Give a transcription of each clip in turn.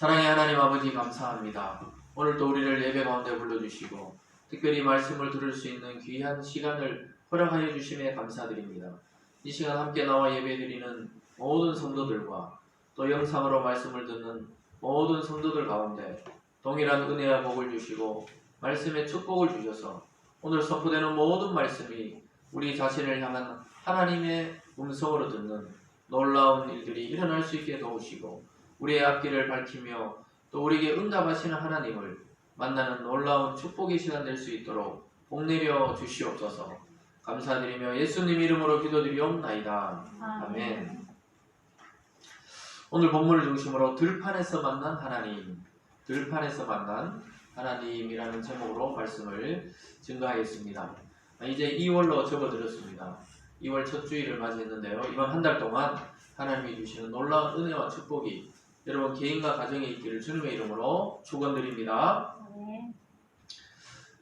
사랑의 하나님 아버지 감사합니다. 오늘도 우리를 예배 가운데 불러주시고 특별히 말씀을 들을 수 있는 귀한 시간을 허락하여 주심에 감사드립니다. 이 시간 함께 나와 예배드리는 모든 성도들과 또 영상으로 말씀을 듣는 모든 성도들 가운데 동일한 은혜와 복을 주시고 말씀의 축복을 주셔서 오늘 선포되는 모든 말씀이 우리 자신을 향한 하나님의 음성으로 듣는 놀라운 일들이 일어날 수 있게 도우시고 우리의 앞길을 밝히며 또 우리에게 응답하시는 하나님을 만나는 놀라운 축복의 시간 될 수 있도록 복내려 주시옵소서. 감사드리며 예수님 이름으로 기도드리옵나이다. 아멘. 오늘 본문을 중심으로 들판에서 만난 하나님, 들판에서 만난 하나님이라는 제목으로 말씀을 증거하겠습니다. 이제 2월로 접어들었습니다. 2월 첫 주일을 맞이했는데요. 이번 한 달 동안 하나님이 주시는 놀라운 은혜와 축복이 여러분 개인과 가정에 있기를 주님의 이름으로 축원드립니다. 네.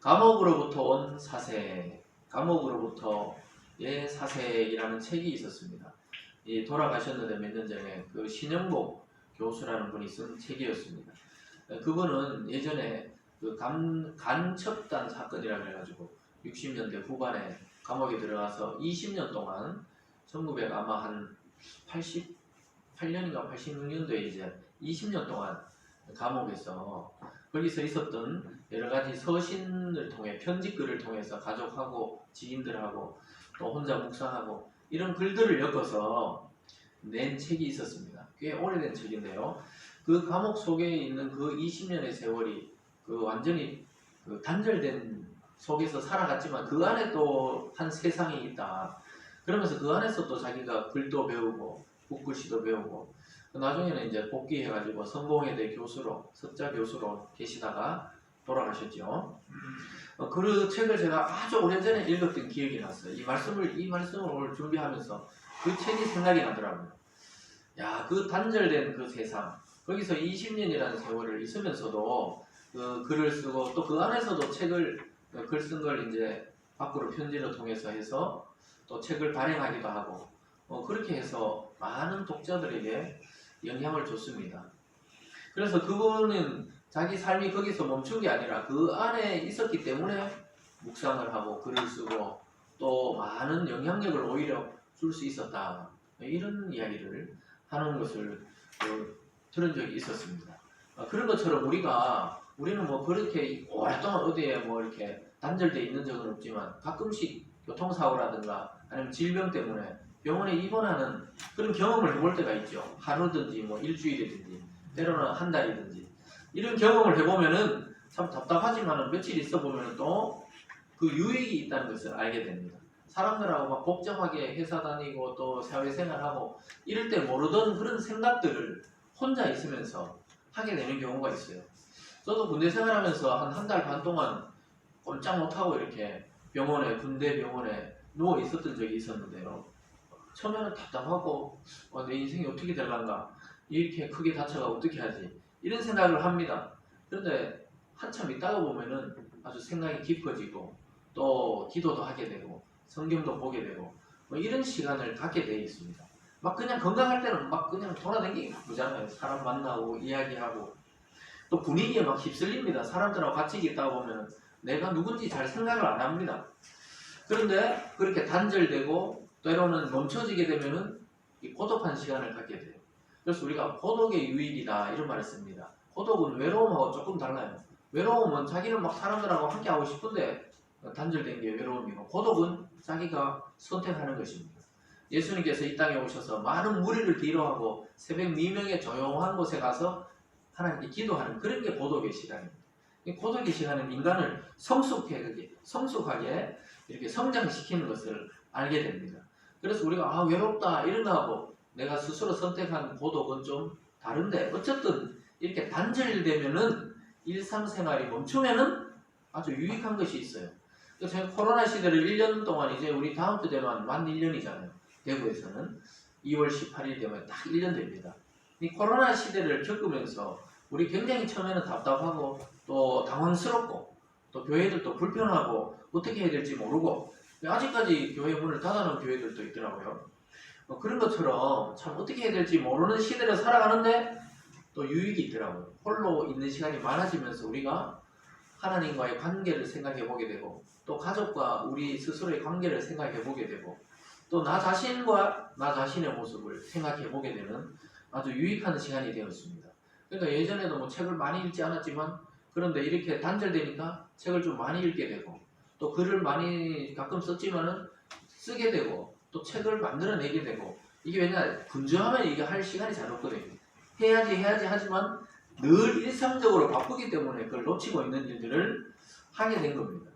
감옥으로부터 온 사세, 감옥으로부터의 사세이라는 책이 있었습니다. 돌아가셨는데 몇 년 전에 그 신영복 교수라는 분이 쓴 책이었습니다. 그분은 예전에 그 간첩단 사건이라 그래가지고 60년대 후반에 감옥에 들어가서 20년 동안 1900 아마 한 88년인가 86년도에 이제 20년 동안 감옥에서 거기서 있었던 여러 가지 서신을 통해 편지글을 통해서 가족하고 지인들하고 또 혼자 묵상하고 이런 글들을 엮어서 낸 책이 있었습니다. 꽤 오래된 책인데요. 그 감옥 속에 있는 그 20년의 세월이 그 완전히 그 단절된 속에서 살아갔지만 그 안에 또 한 세상이 있다. 그러면서 그 안에서 또 자기가 글도 배우고 국글씨도 배우고 나중에는 이제 복귀해가지고 성공회대 교수로 석자 교수로 계시다가 돌아가셨죠. 그 책을 제가 아주 오래전에 읽었던 기억이 났어요. 이 말씀을 오늘 준비하면서 그 책이 생각이 나더라고요. 야, 그 단절된 그 세상 거기서 20년이라는 세월을 있으면서도 그 글을 쓰고 또 그 안에서도 책을 글 쓴 걸 이제 밖으로 편지를 통해서 해서 또 책을 발행하기도 하고 그렇게 해서 많은 독자들에게 영향을 줬습니다. 그래서 그분은 자기 삶이 거기서 멈춘 게 아니라 그 안에 있었기 때문에 묵상을 하고 글을 쓰고 또 많은 영향력을 오히려 줄 수 있었다. 이런 이야기를 하는 것을 들은 적이 있었습니다. 그런 것처럼 우리는 뭐 그렇게 오랫동안 어디에 뭐 이렇게 단절되어 있는 적은 없지만 가끔씩 교통사고라든가 아니면 질병 때문에 병원에 입원하는 그런 경험을 해볼 때가 있죠. 하루든지 뭐 일주일이든지 때로는 한 달이든지 이런 경험을 해보면은 참 답답하지만은 며칠 있어 보면은 또 그 유익이 있다는 것을 알게 됩니다. 사람들하고 막 복잡하게 회사 다니고 또 사회생활하고 이럴 때 모르던 그런 생각들을 혼자 있으면서 하게 되는 경우가 있어요. 저도 군대 생활하면서 한 달 반 동안 꼼짝 못하고 이렇게 군대 병원에 누워 있었던 적이 있었는데요. 처음에는 답답하고 내 인생이 어떻게 될란가, 이렇게 크게 다쳐가 어떻게 하지, 이런 생각을 합니다. 그런데 한참 있다가 보면은 아주 생각이 깊어지고 또 기도도 하게 되고 성경도 보게 되고 이런 시간을 갖게 되어 있습니다. 막 그냥 건강할 때는 막 그냥 돌아다니기 바쁘잖아요. 사람 만나고 이야기하고 또 분위기에 막 휩쓸립니다. 사람들하고 같이 있다 보면은 내가 누군지 잘 생각을 안 합니다. 그런데 그렇게 단절되고 때로는 멈춰지게 되면은 이 고독한 시간을 갖게 돼요. 그래서 우리가 고독의 유익이다 이런 말을 씁니다. 고독은 외로움하고 조금 달라요. 외로움은 자기는 막 사람들하고 함께 하고 싶은데 단절된 게 외로움이고, 고독은 자기가 선택하는 것입니다. 예수님께서 이 땅에 오셔서 많은 무리를 뒤로하고 새벽 미명의 조용한 곳에 가서 하나님께 기도하는 그런 게 고독의 시간입니다. 이 고독의 시간은 인간을 성숙하게 이렇게 성장시키는 것을 알게 됩니다. 그래서 우리가 외롭다 이런 거하고 내가 스스로 선택한 고독은 좀 다른데, 어쨌든 이렇게 단절되면은 일상생활이 멈추면은 아주 유익한 것이 있어요. 그래서 제가 코로나 시대를 1년 동안 이제 우리 다음 주 되면 만 1년이잖아요. 대구에서는 2월 18일 되면 딱 1년 됩니다. 이 코로나 시대를 겪으면서 우리 굉장히 처음에는 답답하고 또 당황스럽고 또 교회들도 불편하고 어떻게 해야 될지 모르고 아직까지 교회 문을 닫아놓은 교회들도 있더라고요. 그런 것처럼 참 어떻게 해야 될지 모르는 시대를 살아가는데 또 유익이 있더라고요. 홀로 있는 시간이 많아지면서 우리가 하나님과의 관계를 생각해 보게 되고 또 가족과 우리 스스로의 관계를 생각해 보게 되고 또 나 자신과 나 자신의 모습을 생각해 보게 되는 아주 유익한 시간이 되었습니다. 그러니까 예전에도 뭐 책을 많이 읽지 않았지만 그런데 이렇게 단절되니까 책을 좀 많이 읽게 되고 또 글을 많이 가끔 썼지만은 쓰게 되고 또 책을 만들어내게 되고 이게 왜냐 분주하면 이게 할 시간이 잘 없거든요. 해야지 하지만 늘 일상적으로 바쁘기 때문에 그걸 놓치고 있는 일들을 하게 된 겁니다.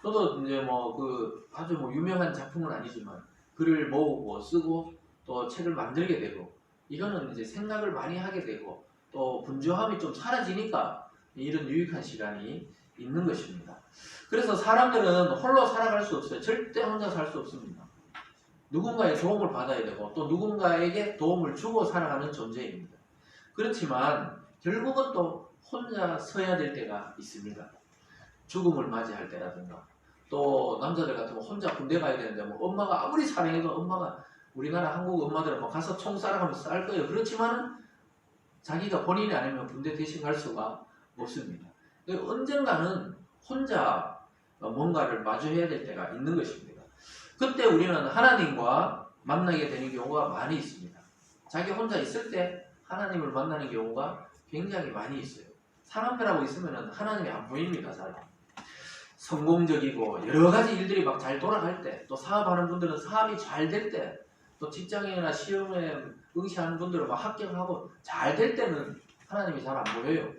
저도 이제 뭐 그 아주 뭐 유명한 작품은 아니지만 글을 모으고 쓰고 또 책을 만들게 되고 이거는 이제 생각을 많이 하게 되고 또 분주함이 좀 사라지니까 이런 유익한 시간이 있는 것입니다. 그래서 사람들은 홀로 살아갈 수 없어요. 절대 혼자 살 수 없습니다. 누군가의 도움을 받아야 되고 또 누군가에게 도움을 주고 살아가는 존재입니다. 그렇지만 결국은 또 혼자 서야 될 때가 있습니다. 죽음을 맞이할 때라든가 또 남자들 같으면 혼자 군대 가야 되는데 뭐 엄마가 아무리 사랑해도 엄마가 우리나라 한국 엄마들은 뭐 가서 총 쏴라가면서 쌀 거예요. 그렇지만은 자기가 본인이 아니면 군대 대신 갈 수가 없습니다. 언젠가는 혼자 뭔가를 마주해야 될 때가 있는 것입니다. 그때 우리는 하나님과 만나게 되는 경우가 많이 있습니다. 자기 혼자 있을 때 하나님을 만나는 경우가 굉장히 많이 있어요. 사람들하고 있으면 하나님이 안 보입니다. 잘. 성공적이고 여러 가지 일들이 막 잘 돌아갈 때, 또 사업하는 분들은 사업이 잘 될 때, 또 직장이나 시험에 응시하는 분들은 막 합격하고 잘 될 때는 하나님이 잘 안 보여요.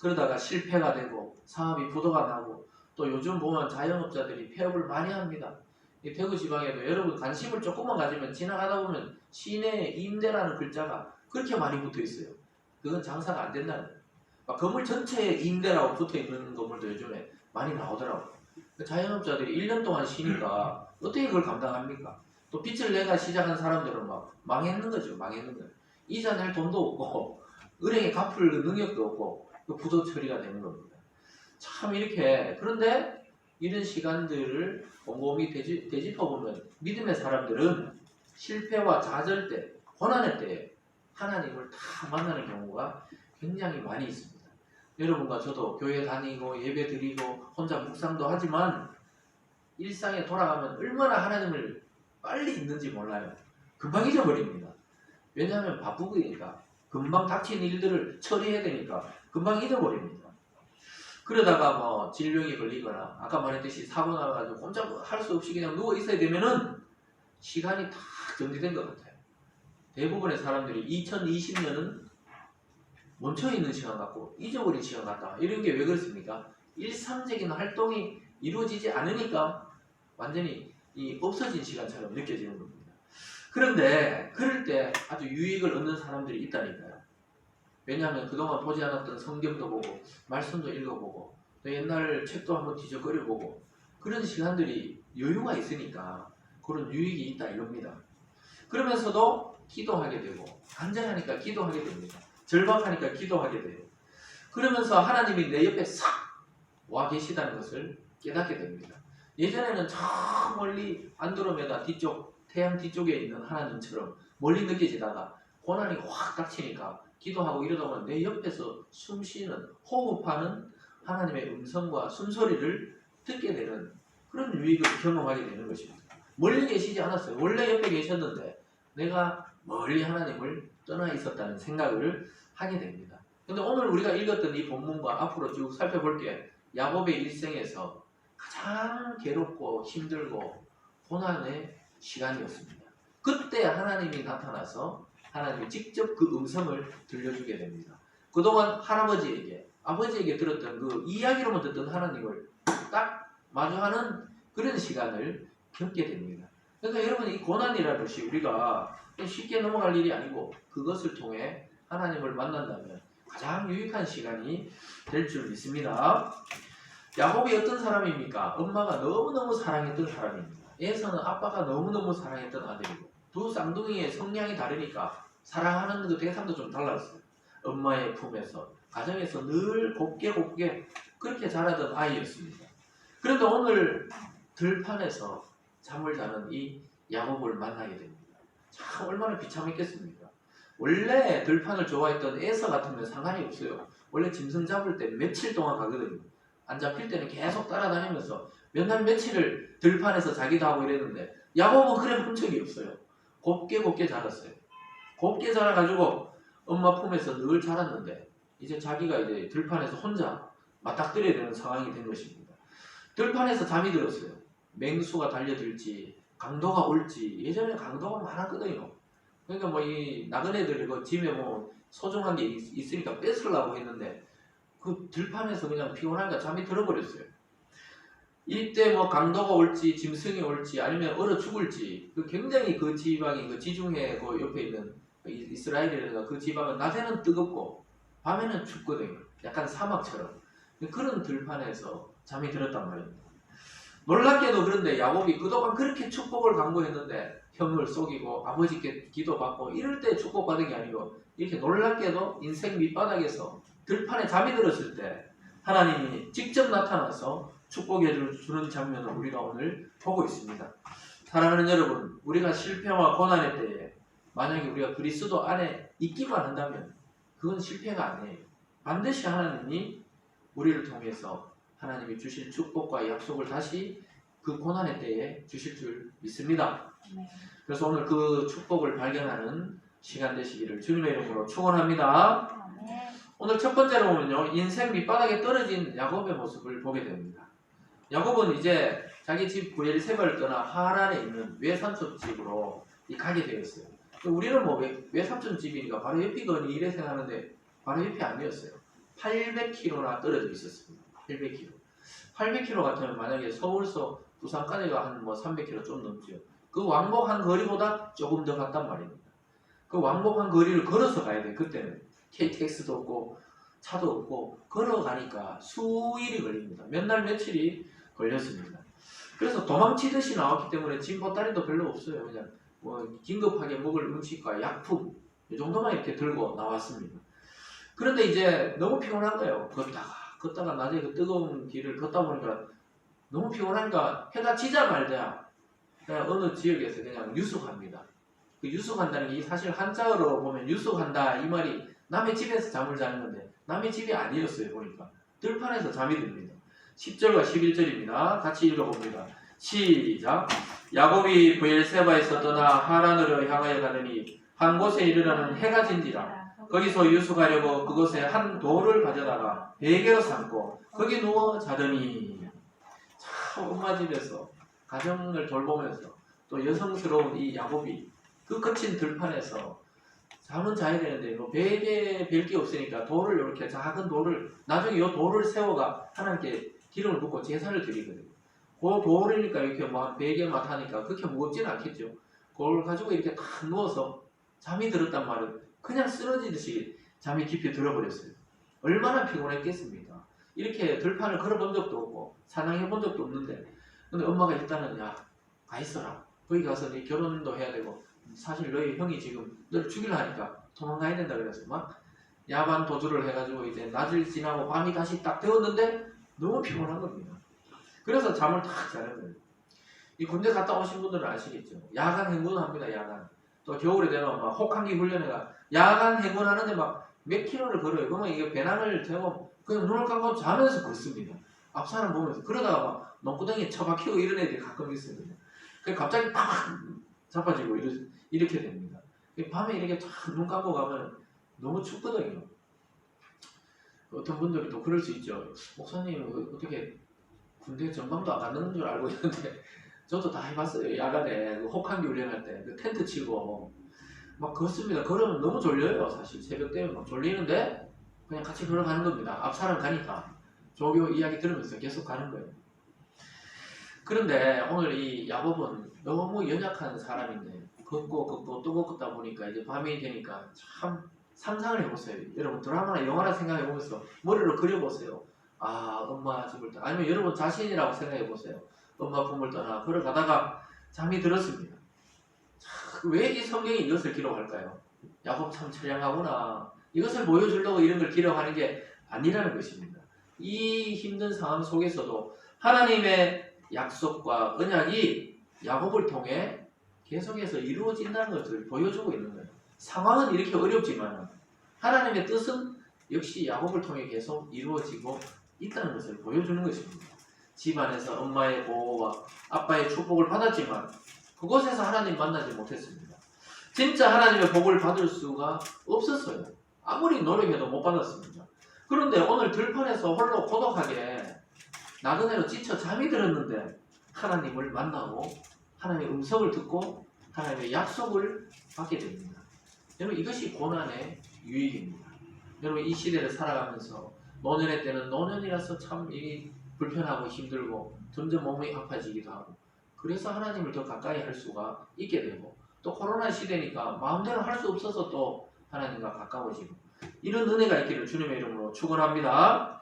그러다가 실패가 되고 사업이 부도가 나고 또 요즘 보면 자영업자들이 폐업을 많이 합니다. 이 대구 지방에도 여러분 관심을 조금만 가지면 지나가다 보면 시내에 임대라는 글자가 그렇게 많이 붙어 있어요. 그건 장사가 안 된다는 거예요. 막 건물 전체에 임대라고 붙어 있는 건물도 요즘에 많이 나오더라고요. 자영업자들이 1년 동안 쉬니까 어떻게 그걸 감당합니까? 또 빚을 내가 시작한 사람들은 막 망했는 거죠. 망했는 거예요. 이자 낼 돈도 없고 은행에 갚을 능력도 없고 부도 처리가 되는 겁니다. 참 이렇게 그런데 이런 시간들을 곰곰이 되짚어보면 믿음의 사람들은 실패와 좌절 때, 고난의 때에 하나님을 다 만나는 경우가 굉장히 많이 있습니다. 여러분과 저도 교회 다니고 예배 드리고 혼자 묵상도 하지만 일상에 돌아가면 얼마나 하나님을 빨리 잊는지 몰라요. 금방 잊어버립니다. 왜냐하면 바쁘니까 금방 닥친 일들을 처리해야 되니까 금방 잊어버립니다. 그러다가 뭐 질병이 걸리거나 아까 말했듯이 사고 나가지고 혼자 할 수 없이 그냥 누워 있어야 되면은 시간이 다 정지된 것 같아요. 대부분의 사람들이 2020년은 멈춰있는 시간 같고 잊어버린 시간 같다. 이런 게 왜 그렇습니까? 일상적인 활동이 이루어지지 않으니까 완전히 없어진 시간처럼 느껴지는 겁니다. 그런데 그럴 때 아주 유익을 얻는 사람들이 있다니까요. 왜냐하면 그동안 보지 않았던 성경도 보고 말씀도 읽어보고 또 옛날 책도 한번 뒤적거려보고 그런 시간들이 여유가 있으니까 그런 유익이 있다 이겁니다. 그러면서도 기도하게 되고 간절하니까 기도하게 됩니다. 절박하니까 기도하게 돼요. 그러면서 하나님이 내 옆에 싹 와 계시다는 것을 깨닫게 됩니다. 예전에는 저 멀리 안드로메다 뒤쪽 태양 뒤쪽에 있는 하나님처럼 멀리 느껴지다가 고난이 확 닥치니까 기도하고 이러다 보면 내 옆에서 숨쉬는 호흡하는 하나님의 음성과 숨소리를 듣게 되는 그런 유익을 경험하게 되는 것입니다. 멀리 계시지 않았어요. 원래 옆에 계셨는데 내가 멀리 하나님을 떠나 있었다는 생각을 하게 됩니다. 근데 오늘 우리가 읽었던 이 본문과 앞으로 쭉 살펴볼 게 야곱의 일생에서 가장 괴롭고 힘들고 고난의 시간이었습니다. 그때 하나님이 나타나서 하나님이 직접 그 음성을 들려주게 됩니다. 그동안 할아버지에게 아버지에게 들었던 그 이야기로만 듣던 하나님을 딱 마주하는 그런 시간을 겪게 됩니다. 그러니까 여러분 이 고난이라는 것이 우리가 쉽게 넘어갈 일이 아니고 그것을 통해 하나님을 만난다면 가장 유익한 시간이 될 줄 믿습니다. 야곱이 어떤 사람입니까? 엄마가 너무너무 사랑했던 사람입니다. 에서는 아빠가 너무너무 사랑했던 아들이고 두 쌍둥이의 성향이 다르니까 사랑하는 그 대상도 좀 달랐어요. 엄마의 품에서 가정에서 늘 곱게 그렇게 자라던 아이였습니다. 그런데 오늘 들판에서 잠을 자는 이 야곱을 만나게 됩니다. 참 얼마나 비참했겠습니까? 원래 들판을 좋아했던 에서 같으면 상관이 없어요. 원래 짐승 잡을 때 며칠 동안 가거든요. 안 잡힐 때는 계속 따라다니면서 몇 날 며칠을 들판에서 자기도 하고 이랬는데 야곱은 그래 본 적이 없어요. 곱게 자랐어요. 곱게 자라가지고 엄마 품에서 늘 자랐는데 이제 자기가 이제 들판에서 혼자 맞닥뜨려야 되는 상황이 된 것입니다. 들판에서 잠이 들었어요. 맹수가 달려들지 강도가 올지. 예전에 강도가 많았거든요. 그러니까 뭐 이 나그네들 이거 집에 뭐 소중한 게 있으니까 뺏으려고 했는데 그 들판에서 그냥 피곤하니까 잠이 들어버렸어요. 이때 뭐 강도가 올지 짐승이 올지 아니면 얼어 죽을지 그 굉장히 그 지방이 그 지중해 그 옆에 있는 이스라엘이라든가 그 지방은 낮에는 뜨겁고 밤에는 춥거든요. 약간 사막처럼. 그런 들판에서 잠이 들었단 말입니다. 놀랍게도 그런데 야곱이 그동안 그렇게 축복을 강구했는데 형을 속이고 아버지께 기도받고 이럴 때 축복받은 게 아니고 이렇게 놀랍게도 인생 밑바닥에서 들판에 잠이 들었을 때 하나님이 직접 나타나서 축복해 주는 장면을 우리가 오늘 보고 있습니다. 사랑하는 여러분, 우리가 실패와 고난의 때에 만약에 우리가 그리스도 안에 있기만 한다면 그건 실패가 아니에요. 반드시 하나님이 우리를 통해서 하나님이 주실 축복과 약속을 다시 그 고난의 때에 주실 줄 믿습니다. 그래서 오늘 그 축복을 발견하는 시간 되시기를 주님의 이름으로 축원합니다. 오늘 첫 번째로 보면요, 인생 밑바닥에 떨어진 야곱의 모습을 보게 됩니다. 야곱은 이제 자기 집 브엘세바를 떠나 하란에 있는 외삼촌 집으로 가게 되었어요. 우리는 뭐 외삼촌 집이니까 바로 옆이거니 이래 생각하는데 바로 옆이 아니었어요. 800km나 떨어져 있었습니다. 800km. 800km 같으면 만약에 서울서 부산까지가 한 뭐 300km 좀 넘죠. 그 왕복한 거리보다 조금 더 갔단 말입니다. 그 왕복한 거리를 걸어서 가야 돼. 그때는 KTX도 없고 차도 없고 걸어가니까 수일이 걸립니다. 몇 날 며칠이 걸렸습니다. 그래서 도망치듯이 나왔기 때문에 짐 보따리도 별로 없어요. 그냥 뭐 긴급하게 먹을 음식과 약품 이 정도만 이렇게 들고 나왔습니다. 그런데 이제 너무 피곤한 거예요. 걷다가 낮에 그 뜨거운 길을 걷다 보니까 너무 피곤하니까 해가 지자 말자 그냥 어느 지역에서 그냥 유숙합니다. 그 유숙한다는 게 사실 한자어로 보면 유숙한다 이 말이 남의 집에서 잠을 자는 건데 남의 집이 아니었어요. 보니까 들판에서 잠이 듭니다. 10절과 11절입니다. 같이 읽어봅니다. 시작. 야곱이 브엘세바에서 떠나 하란으로 향하여 가더니 한 곳에 이르러는 해가 진지라. 거기서 유숙하려고 그곳에 한 돌을 가져다가 베개로 삼고 거기 누워 자더니 참 엄마 집에서 가정을 돌보면서 또 여성스러운 이 야곱이 그 거친 들판에서 잠은 자야 되는데 뭐 베개 별 게 없으니까 돌을 이렇게 작은 돌을 나중에 이 돌을 세워가 하나님께 기름을 붓고 제사를 드리거든요. 그 돌이니까 이렇게 뭐 한 베개만 하니까 그렇게 무겁지는 않겠죠. 그걸 가지고 이렇게 딱 누워서 잠이 들었단 말은 그냥 쓰러지듯이 잠이 깊이 들어버렸어요. 얼마나 피곤했겠습니까? 이렇게 들판을 걸어본 적도 없고 사냥해본 적도 없는데 근데 엄마가 일단은 야 가 있어라. 거기 가서 네 결혼도 해야 되고 사실 너희 형이 지금 너를 죽이려 하니까 도망가야 된다 그래서 막 야반 도주를 해가지고 이제 낮을 지나고 밤이 다시 딱 되었는데 너무 피곤한 겁니다. 그래서 잠을 탁 자는 거예요. 이 군대 갔다 오신 분들은 아시겠죠. 야간 행군을 합니다. 야간. 또 겨울에 되면 막 혹한기 훈련회가 야간 행군하는데 막 몇 킬로를 걸어요. 그러면 이게 배낭을 대고 그냥 눈을 감고 자면서 걷습니다. 앞 사람 보면서 그러다가 막 농구덩이에 처박히고 이런 애들이 가끔 있습니다. 그래서 갑자기 팍 자빠지고 이렇게 됩니다. 밤에 이렇게 탁 눈 감고 가면 너무 춥거든요. 어떤 분들이 또 그럴 수 있죠. 목사님 어떻게 군대 전방도 안 갔는 줄 알고 있는데 저도 다 해봤어요. 야간에 그 혹한기 훈련할 때 그 텐트 치고 막 걷습니다. 걸으면 너무 졸려요. 사실 새벽 되면 막 졸리는데 그냥 같이 걸어가는 겁니다. 앞 사람 가니까 조교 이야기 들으면서 계속 가는 거예요. 그런데 오늘 이 야곱은 너무 연약한 사람인데 걷고 또 걷다 보니까 이제 밤이 되니까 참 상상을 해보세요. 여러분 드라마나 영화나 생각해보면서 머리로 그려보세요. 아 엄마 집을 떠나 아니면 여러분 자신이라고 생각해보세요. 엄마 품을 떠나 걸어가다가 잠이 들었습니다. 왜 이 성경이 이것을 기록할까요? 야곱 참 처량하구나. 이것을 보여주려고 이런 걸 기록하는 게 아니라는 것입니다. 이 힘든 상황 속에서도 하나님의 약속과 언약이 야곱을 통해 계속해서 이루어진다는 것을 보여주고 있는 거예요. 상황은 이렇게 어렵지만 하나님의 뜻은 역시 야곱을 통해 계속 이루어지고 있다는 것을 보여주는 것입니다. 집안에서 엄마의 보호와 아빠의 축복을 받았지만 그곳에서 하나님 만나지 못했습니다. 진짜 하나님의 복을 받을 수가 없었어요. 아무리 노력해도 못 받았습니다. 그런데 오늘 들판에서 홀로 고독하게 나그네로 지쳐 잠이 들었는데 하나님을 만나고 하나님의 음성을 듣고 하나님의 약속을 받게 됩니다. 여러분, 이것이 고난의 유익입니다. 여러분, 이 시대를 살아가면서 노년의 때는 노년이라서 참 불편하고 힘들고 점점 몸이 아파지기도 하고 그래서 하나님을 더 가까이 할 수가 있게 되고 또 코로나 시대니까 마음대로 할 수 없어서 또 하나님과 가까워지고 이런 은혜가 있기를 주님의 이름으로 축원합니다.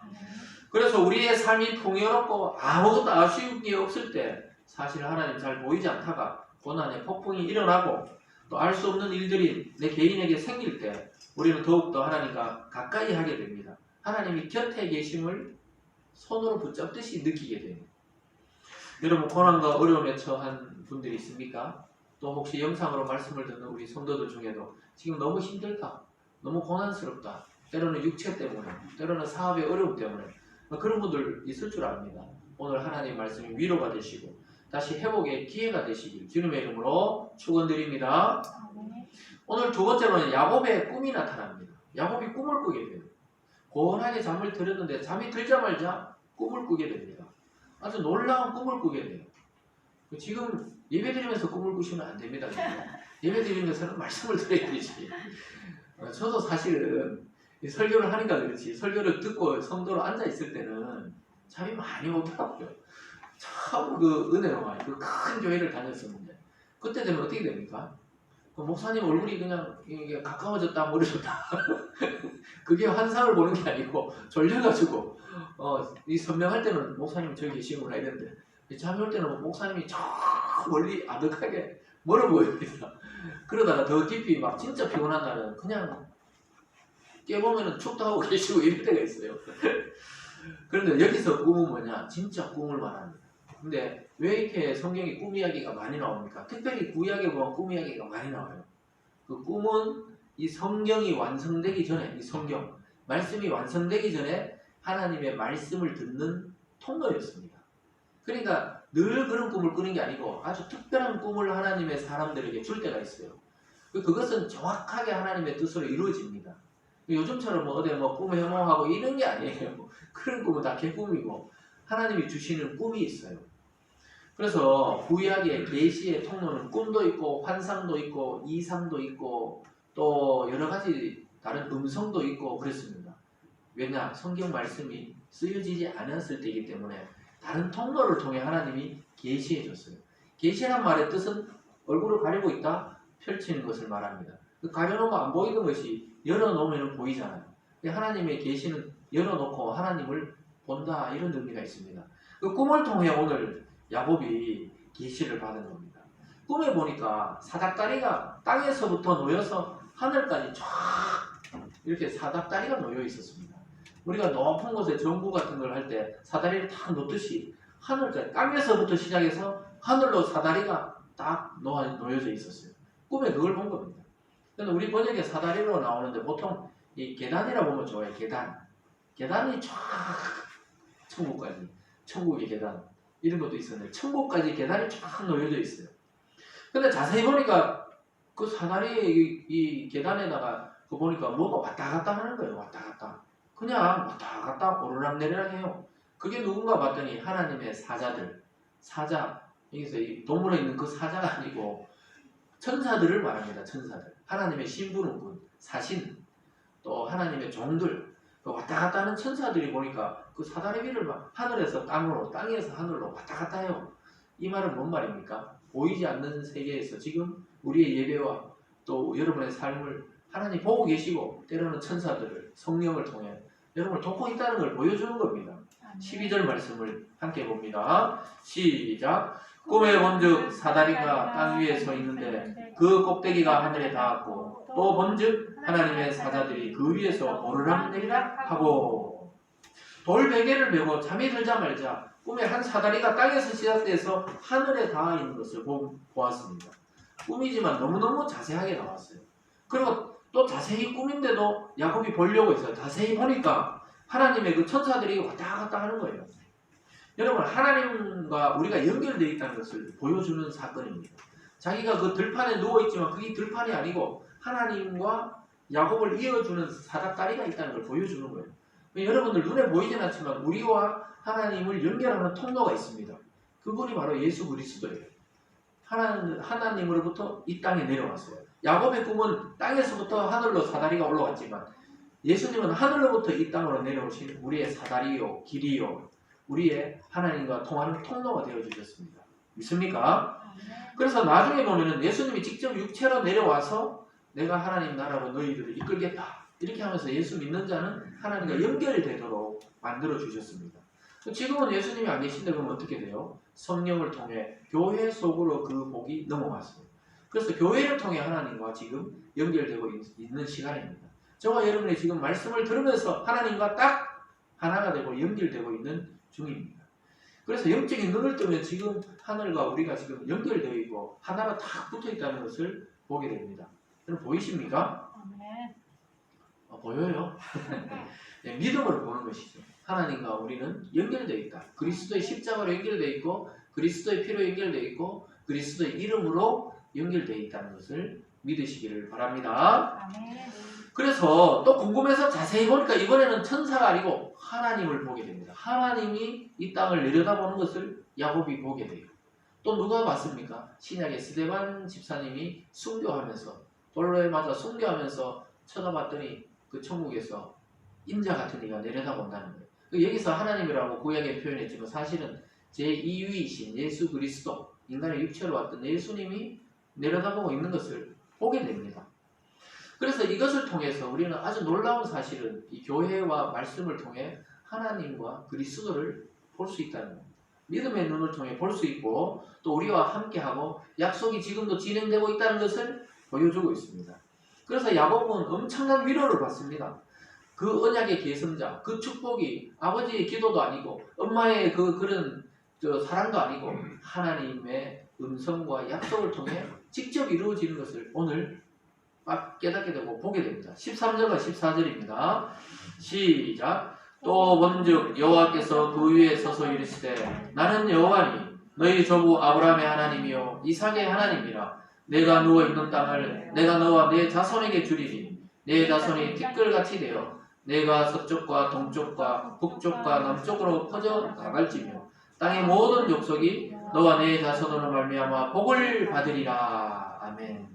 그래서 우리의 삶이 풍요롭고 아무것도 아쉬운 게 없을 때 사실 하나님 잘 보이지 않다가 고난의 폭풍이 일어나고 또 알 수 없는 일들이 내 개인에게 생길 때 우리는 더욱더 하나님과 가까이 하게 됩니다. 하나님이 곁에 계심을 손으로 붙잡듯이 느끼게 됩니다. 여러분, 고난과 어려움에 처한 분들이 있습니까? 또 혹시 영상으로 말씀을 듣는 우리 성도들 중에도 지금 너무 힘들다, 너무 고난스럽다, 때로는 육체 때문에, 때로는 사업의 어려움 때문에 그런 분들 있을 줄 압니다. 오늘 하나님 말씀이 위로가 되시고 다시 회복의 기회가 되시길 주님의 이름으로 축원드립니다. 오늘 두 번째로는 야곱의 꿈이 나타납니다. 야곱이 꿈을 꾸게 돼요. 고온하게 잠을 들었는데 잠이 들자마자 꿈을 꾸게 됩니다. 아주 놀라운 꿈을 꾸게 돼요. 지금 예배드리면서 꿈을 꾸시면 안 됩니다. 예배드리면서는 말씀을 드려야 되지. 저도 사실은 설교를 하니까 그렇지 설교를 듣고 성도로 앉아 있을 때는 잠이 많이 오더라고요. 참 그 은혜로워요. 그 큰 교회를 다녔었는데 그때 되면 어떻게 됩니까? 그 목사님 얼굴이 그냥 이게 가까워졌다 멀어졌다 그게 환상을 보는 게 아니고 졸려가지고 이 선명할 때는 목사님이 저기 계시구나 이랬는데 잠이 올 때는 목사님이 저 멀리 아득하게 멀어 보입니다. 그러다가 더 깊이 막 진짜 피곤한 날은 그냥 깨보면은 축도하고 계시고 이럴 때가 있어요. 그런데 여기서 꿈은 뭐냐? 진짜 꿈을 말합니다. 근데 왜 이렇게 성경에 꿈 이야기가 많이 나옵니까? 특별히 구약에 보면 꿈 이야기가 많이 나와요. 그 꿈은 이 성경이 완성되기 전에, 이 성경 말씀이 완성되기 전에 하나님의 말씀을 듣는 통로였습니다. 그러니까 늘 그런 꿈을 꾸는 게 아니고 아주 특별한 꿈을 하나님의 사람들에게 줄 때가 있어요. 그것은 정확하게 하나님의 뜻으로 이루어집니다. 요즘처럼 어디 꿈 해몽하고 이런 게 아니에요. 그런 꿈은 다 개꿈이고 하나님이 주시는 꿈이 있어요. 그래서 구약의 계시의 통로는 꿈도 있고 환상도 있고 이상도 있고 또 여러 가지 다른 음성도 있고 그랬습니다. 왜냐? 성경 말씀이 쓰여지지 않았을 때이기 때문에 다른 통로를 통해 하나님이 계시해 줬어요. 계시란 말의 뜻은 얼굴을 가리고 있다, 펼치는 것을 말합니다. 가려놓으면 안 보이는 것이 열어놓으면 보이잖아요. 하나님의 계시는 열어놓고 하나님을 본다 이런 의미가 있습니다. 그 꿈을 통해 오늘 야곱이 계시를 받은 겁니다. 꿈에 보니까 사닥다리가 땅에서부터 놓여서 하늘까지 쫙 이렇게 사닥다리가 놓여 있었습니다. 우리가 높은 곳에 전구 같은 걸 할 때 사다리를 딱 놓듯이 하늘까지 땅에서부터 시작해서 하늘로 사다리가 딱 놓여져 있었어요. 꿈에 그걸 본 겁니다. 근데 우리 번역에 사다리로 나오는데 보통 이 계단이라 보면 좋아요. 계단이 쫙 천국까지, 천국의 계단 이런 것도 있었는데 천국까지 계단이 쫙 놓여져 있어요. 근데 자세히 보니까 그 사다리 이 계단에다가 그 보니까 뭐가 왔다 갔다 하는 거예요. 왔다 갔다. 그냥 왔다 갔다 오르락내리락 해요. 그게 누군가 봤더니 하나님의 사자들, 사자, 여기서 이 동물에 있는 그 사자가 아니고 천사들을 말합니다. 천사들. 하나님의 심부름꾼, 사신, 또 하나님의 종들, 왔다 갔다 하는 천사들이 보니까 그 사다리 위를 막 하늘에서 땅으로, 땅에서 하늘로 왔다 갔다 해요. 이 말은 뭔 말입니까? 보이지 않는 세계에서 지금 우리의 예배와 또 여러분의 삶을 하나님 보고 계시고 때로는 천사들을 성령을 통해 여러분을 돕고 있다는 걸 보여주는 겁니다. 12절 말씀을 함께 봅니다. 시작. 꿈에 본즉 사다리가 땅 위에 서 있는데 그 꼭대기가 하늘에 닿았고 또 본즉 하나님의 사자들이 그 위에서 오르락내리락 하고 돌 베개를 메고 잠이 들자마자 꿈에 한 사다리가 땅에서 시작돼서 하늘에 닿아 있는 것을 보았습니다. 꿈이지만 너무너무 자세하게 나왔어요. 그리고 또 자세히 꾸민데도 야곱이 보려고 했어요. 자세히 보니까 하나님의 그 천사들이 왔다 갔다 하는 거예요. 여러분, 하나님과 우리가 연결되어 있다는 것을 보여주는 사건입니다. 자기가 그 들판에 누워있지만 그게 들판이 아니고 하나님과 야곱을 이어주는 사닥다리가 있다는 걸 보여주는 거예요. 여러분들 눈에 보이진 않지만 우리와 하나님을 연결하는 통로가 있습니다. 그분이 바로 예수 그리스도예요. 하나님으로부터 이 땅에 내려왔어요. 야곱의 꿈은 땅에서부터 하늘로 사다리가 올라왔지만 예수님은 하늘로부터 이 땅으로 내려오신 우리의 사다리요, 길이요, 우리의 하나님과 통하는 통로가 되어주셨습니다. 믿습니까? 그래서 나중에 보면은 예수님이 직접 육체로 내려와서 내가 하나님 나라로 너희들을 이끌겠다 이렇게 하면서 예수 믿는 자는 하나님과 연결되도록 만들어 주셨습니다. 지금은 예수님이 안 계신데 그러면 어떻게 돼요? 성령을 통해 교회 속으로 그 복이 넘어갔어요. 그래서 교회를 통해 하나님과 지금 연결되고 있는 시간입니다. 저와 여러분이 지금 말씀을 들으면서 하나님과 딱 하나가 되고 연결되고 있는 중입니다. 그래서 영적인 눈을 뜨면 지금 하늘과 우리가 지금 연결되어 있고 하나가 딱 붙어 있다는 것을 보게 됩니다. 여러분 보이십니까? 보여요? 네, 믿음으로 보는 것이죠. 하나님과 우리는 연결되어 있다. 그리스도의 십자가로 연결되어 있고 그리스도의 피로 연결되어 있고 그리스도의 이름으로 연결되어 있다는 것을 믿으시기를 바랍니다. 그래서 또 궁금해서 자세히 보니까 이번에는 천사가 아니고 하나님을 보게 됩니다. 하나님이 이 땅을 내려다보는 것을 야곱이 보게 돼요. 또 누가 봤습니까? 신약의 스데반 집사님이 순교하면서 돌로에 맞아 순교하면서 쳐다봤더니 그 천국에서 인자 같은 이가 내려다본다는 거예요. 여기서 하나님이라고 구약에 표현했지만 사실은 제2위이신 예수 그리스도, 인간의 육체로 왔던 예수님이 내려다보고 있는 것을 보게 됩니다. 그래서 이것을 통해서 우리는 아주 놀라운 사실은 이 교회와 말씀을 통해 하나님과 그리스도를 볼 수 있다는 겁니다. 믿음의 눈을 통해 볼 수 있고 또 우리와 함께하고 약속이 지금도 진행되고 있다는 것을 보여주고 있습니다. 그래서 야곱은 엄청난 위로를 받습니다. 그 언약의 계승자, 그 축복이 아버지의 기도도 아니고 엄마의 그런 사랑도 아니고 하나님의 음성과 약속을 통해 직접 이루어지는 것을 오늘 깨닫게 되고 보게 됩니다. 13절과 14절입니다. 시작. 또 본즉 여호와께서 그 위에 서서 이르시되 나는 여호와니 너희 조부 아브라함의 하나님이요 이삭의 하나님이라. 내가 누워있는 땅을 내가 너와 내 자손에게 주리니 내 자손이 티끌같이 되어 내가 서쪽과 동쪽과 북쪽과 남쪽으로 퍼져 나갈지며 땅의 모든 족속이 너와 내 자손으로 말미암아 복을 받으리라. 아멘.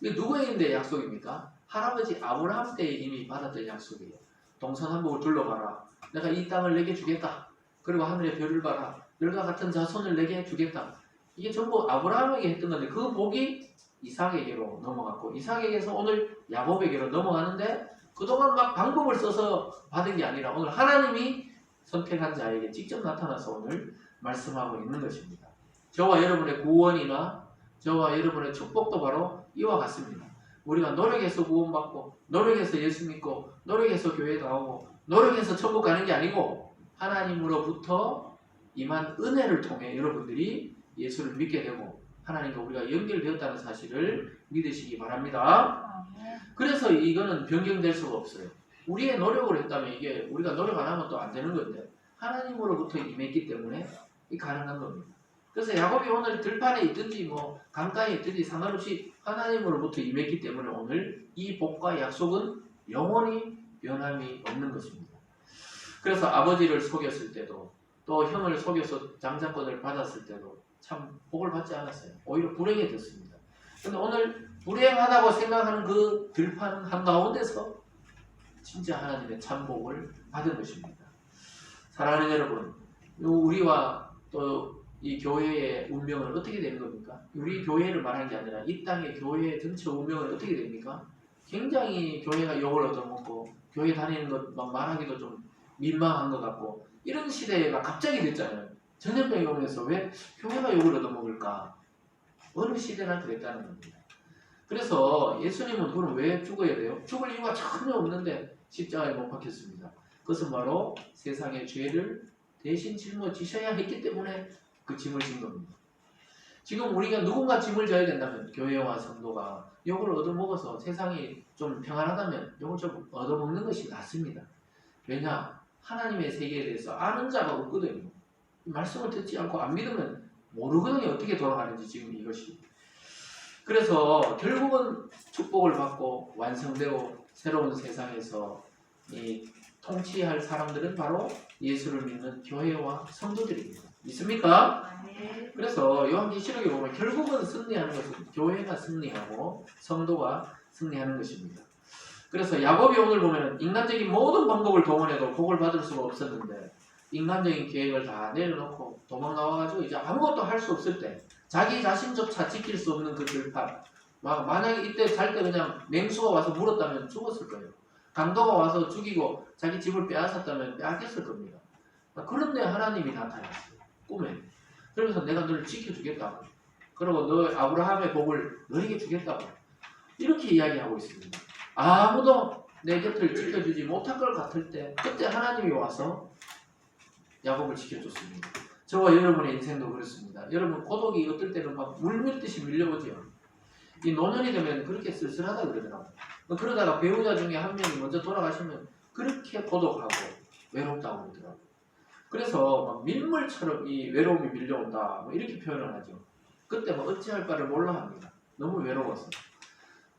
이게 누구에게 약속입니까? 할아버지 아브라함 때 이미 받았던 약속이에요. 동서남북을 둘러봐라. 내가 이 땅을 내게 주겠다. 그리고 하늘의 별을 봐라. 별과 같은 자손을 내게 주겠다. 이게 전부 아브라함에게 했던 건데 그 복이 이삭에게로 넘어갔고 이삭에게서 오늘 야곱에게로 넘어가는데 그동안 막 방법을 써서 받은 게 아니라 오늘 하나님이 선택한 자에게 직접 나타나서 오늘 말씀하고 있는 것입니다. 저와 여러분의 구원이나 저와 여러분의 축복도 바로 이와 같습니다. 우리가 노력해서 구원받고 노력해서 예수 믿고 노력해서 교회 나오고 노력해서 천국 가는 게 아니고 하나님으로부터 임한 은혜를 통해 여러분들이 예수를 믿게 되고 하나님과 우리가 연결되었다는 사실을 믿으시기 바랍니다. 그래서 이거는 변경될 수가 없어요. 우리의 노력을 했다면 이게 우리가 노력 안 하면 또 안 되는 건데 하나님으로부터 임했기 때문에 이 가능한 겁니다. 그래서 야곱이 오늘 들판에 있든지 뭐 강가에 있든지 상관없이 하나님으로부터 임했기 때문에 오늘 이 복과 약속은 영원히 변함이 없는 것입니다. 그래서 아버지를 속였을 때도 또 형을 속여서 장자권을 받았을 때도 참 복을 받지 않았어요. 오히려 불행해 됐습니다. 그런데 오늘 불행하다고 생각하는 그 들판 한가운데서 진짜 하나님의 참 복을 받은 것입니다. 사랑하는 여러분, 우리와 또 이 교회의 운명은 어떻게 되는 겁니까? 우리 교회를 말하는 게 아니라 이 땅의 교회의 전체 운명은 어떻게 됩니까? 굉장히 교회가 욕을 얻어먹고 교회 다니는 것 막 말하기도 좀 민망한 것 같고 이런 시대가 갑자기 됐잖아요. 전염병이 오면서 왜 교회가 욕을 얻어먹을까? 어느 시대나 그랬다는 겁니다. 그래서 예수님은 그럼 왜 죽어야 돼요? 죽을 이유가 전혀 없는데 십자가에 못 박혔습니다. 그것은 바로 세상의 죄를 대신 짊어지셔야 했기 때문에 그 짐을 진 겁니다. 지금 우리가 누군가 짐을 져야 된다면 교회와 성도가 이걸 얻어먹어서 세상이 좀 평안하다면 이걸 좀 얻어먹는 것이 낫습니다. 왜냐? 하나님의 세계에 대해서 아는 자가 없거든요. 말씀을 듣지 않고 안 믿으면 모르거든요. 어떻게 돌아가는지 지금 이것이. 그래서 결국은 축복을 받고 완성되고 새로운 세상에서 이 통치할 사람들은 바로 예수를 믿는 교회와 성도들입니다. 믿습니까? 네. 그래서 요한계시록에 보면 결국은 승리하는 것은 교회가 승리하고 성도가 승리하는 것입니다. 그래서 야곱이 오늘 보면 인간적인 모든 방법을 동원해도 복을 받을 수가 없었는데 인간적인 계획을 다 내려놓고 도망나와가지고 이제 아무것도 할 수 없을 때 자기 자신조차 지킬 수 없는 그 들판 만약에 이때 잘 때 그냥 맹수가 와서 물었다면 죽었을 거예요. 강도가 와서 죽이고 자기 집을 빼앗았다면 빼앗겼을 겁니다. 그런데 하나님이 나타났어요. 꿈에. 그러면서 내가 너를 지켜주겠다고. 그리고 너 아브라함의 복을 너에게 주겠다고. 이렇게 이야기하고 있습니다. 아무도 내 곁을 지켜주지 못할 것 같을 때 그때 하나님이 와서 야곱을 지켜줬습니다. 저와 여러분의 인생도 그렇습니다. 여러분 고독이 어떨 때는 막 물밀듯이 밀려오죠. 이 노년이 되면 그렇게 쓸쓸하다 그러더라고요. 그러다가 배우자 중에 한 명이 먼저 돌아가시면 그렇게 고독하고 외롭다고 그러더라고요. 그래서 막 밀물처럼 이 외로움이 밀려온다 뭐 이렇게 표현을 하죠. 그때 뭐 어찌할 바를 몰라 합니다. 너무 외로워서.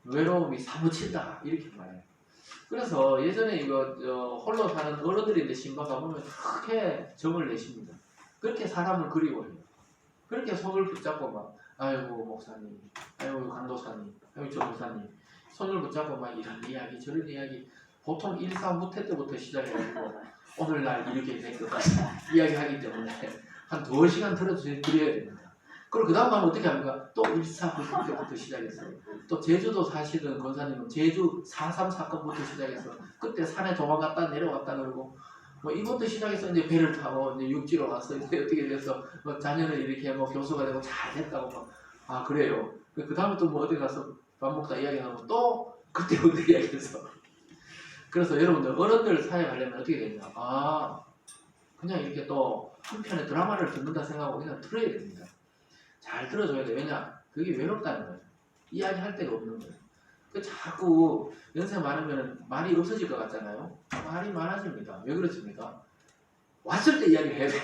외로움이 사무친다 이렇게 말해요. 그래서 예전에 이거 홀로 사는 어른들인데 신방 가보면 크게 정을 내십니다. 그렇게 사람을 그리워해요. 그렇게 손을 붙잡고 막 아이고 목사님, 아이고 강도사님, 아이고 전도사님 손을 붙잡고 막 이런 이야기 저런 이야기 보통 일사무퇴 때부터 시작해가지고 오늘날 이렇게 된 것 같이 이야기하기 때문에 한 2시간 들어드려야 됩니다. 그리고 그 다음 하면 어떻게 합니까? 또 일사불란 때부터 시작해서 또 제주도 사시던 권사님은 제주 4.3 사건부터 시작해서 그때 산에 도망갔다 내려왔다 그러고 뭐 이것도 시작해서 이제 배를 타고 이제 육지로 가서 이제 어떻게 돼서 뭐 자녀는 이렇게 뭐 교수가 되고 잘 됐다고 막 아 그래요. 그 다음에 또 뭐 어디 가서 밥 먹다 이야기하면 또 그때부터 이야기해서 그래서 여러분들 어른들 사회 가려면 어떻게 되냐? 아 그냥 이렇게 또 한편의 드라마를 듣는다 생각하고 그냥 들어야 됩니다. 잘 들어줘야 돼. 왜냐? 그게 외롭다는 거예요. 이야기할 데가 없는 거예요. 그 자꾸 연세 많으면 말이 없어질 것 같잖아요. 말이 많아집니다. 왜 그렇습니까? 왔을 때 이야기를 해야 돼요.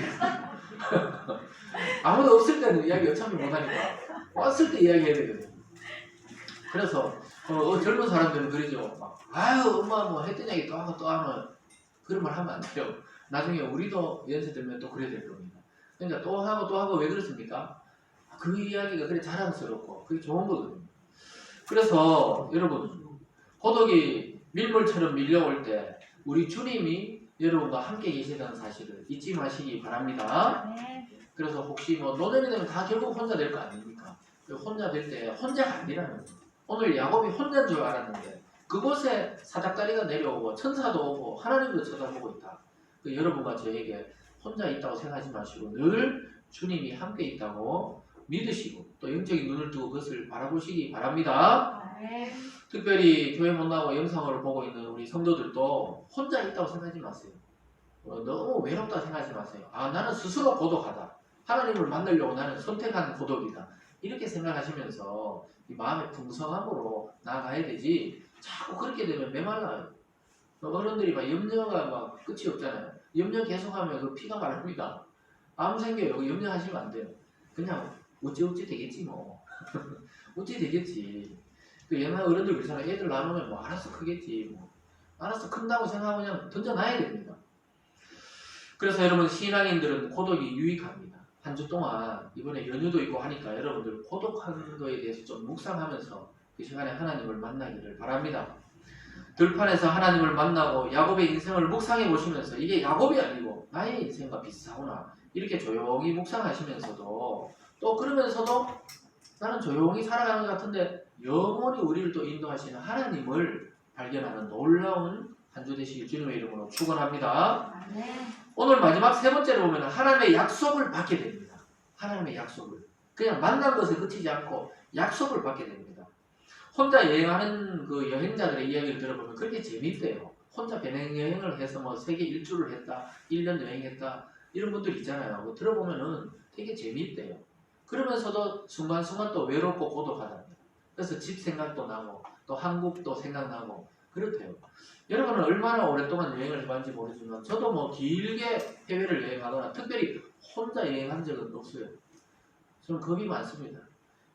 아무도 없을 때는 이야기 어차피 못하니까 왔을 때 이야기해야 되거든요. 그래서 젊은 사람들은 그러죠. 막 아유 엄마 뭐 했던 이야기 또 하고 또 하면 그런 말 하면 안 돼요. 나중에 우리도 연세 들면 또 그래야 될 겁니다. 그러니까 또 하고 왜 그렇습니까? 그 이야기가 그래 자랑스럽고 그게 좋은 거거든요. 그래서 여러분 고독이 밀물처럼 밀려올 때 우리 주님이 여러분과 함께 계시다는 사실을 잊지 마시기 바랍니다. 그래서 혹시 뭐 노년이 되면 다 결국 혼자 될 거 아닙니까? 혼자 될 때 혼자가 아니라는 거예요. 오늘 야곱이 혼자인 줄 알았는데 그곳에 사닥다리가 내려오고 천사도 오고 하나님도 쳐다보고 있다. 여러분과 저에게 혼자 있다고 생각하지 마시고 늘 주님이 함께 있다고 믿으시고 또 영적인 눈을 뜨고 그것을 바라보시기 바랍니다. 특별히 교회 못 나오고 영상을 보고 있는 우리 성도들도 혼자 있다고 생각하지 마세요. 너무 외롭다 생각하지 마세요. 아 나는 스스로 고독하다. 하나님을 만나려고 나는 선택한 고독이다. 이렇게 생각하시면서 이 마음의 풍성함으로 나아가야 되지 자꾸 그렇게 되면 메말라요. 어른들이 막 염려가 막 끝이 없잖아요. 염려 계속하면 그 피가 마릅니다. 암 생겨요. 염려하시면 안 돼요. 그냥 어찌 되겠지 뭐. 어찌 되겠지. 그 옛날 어른들 그러잖아요. 애들 낳으면 뭐 알아서 크겠지 뭐. 알아서 큰다고 생각하고 그냥 던져놔야 됩니다. 그래서 여러분 신앙인들은 고독이 유익합니다. 한 주 동안 이번에 연휴도 있고 하니까 여러분들 고독한 거에 대해서 좀 묵상하면서 그 시간에 하나님을 만나기를 바랍니다. 들판에서 하나님을 만나고 야곱의 인생을 묵상해 보시면서 이게 야곱이 아니고 나의 인생과 비슷하구나 이렇게 조용히 묵상하시면서도 또 그러면서도 나는 조용히 살아가는 것 같은데 영원히 우리를 또 인도하시는 하나님을 발견하는 놀라운 한 주 되시길 주님의 이름으로 축원합니다. 오늘 마지막 세 번째로 보면 하나님의 약속을 받게 됩니다. 하나님의 약속을 그냥 만난 것에 그치지 않고 약속을 받게 됩니다. 혼자 여행하는 그 여행자들의 이야기를 들어보면 그렇게 재미있대요. 혼자 배낭여행을 해서 뭐 세계 일주를 했다, 1년 여행했다 이런 분들 있잖아요. 뭐 들어보면은 되게 재미있대요. 그러면서도 순간순간 또 외롭고 고독하답니다. 그래서 집 생각도 나고 또 한국도 생각나고 그렇대요. 여러분은 얼마나 오랫동안 여행을 해봤는지 모르지만 저도 뭐 길게 해외를 여행하거나 특별히 혼자 여행한 적은 없어요. 저는 겁이 많습니다.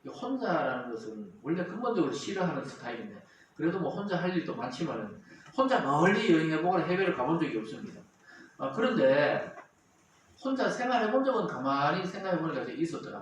혼자라는 것은 원래 근본적으로 싫어하는 스타일인데 그래도 뭐 혼자 할 일도 많지만 혼자 멀리 여행해보거나 해외를 가본 적이 없습니다. 그런데 혼자 생활해본 적은 가만히 생각해보니까 있었더라고요.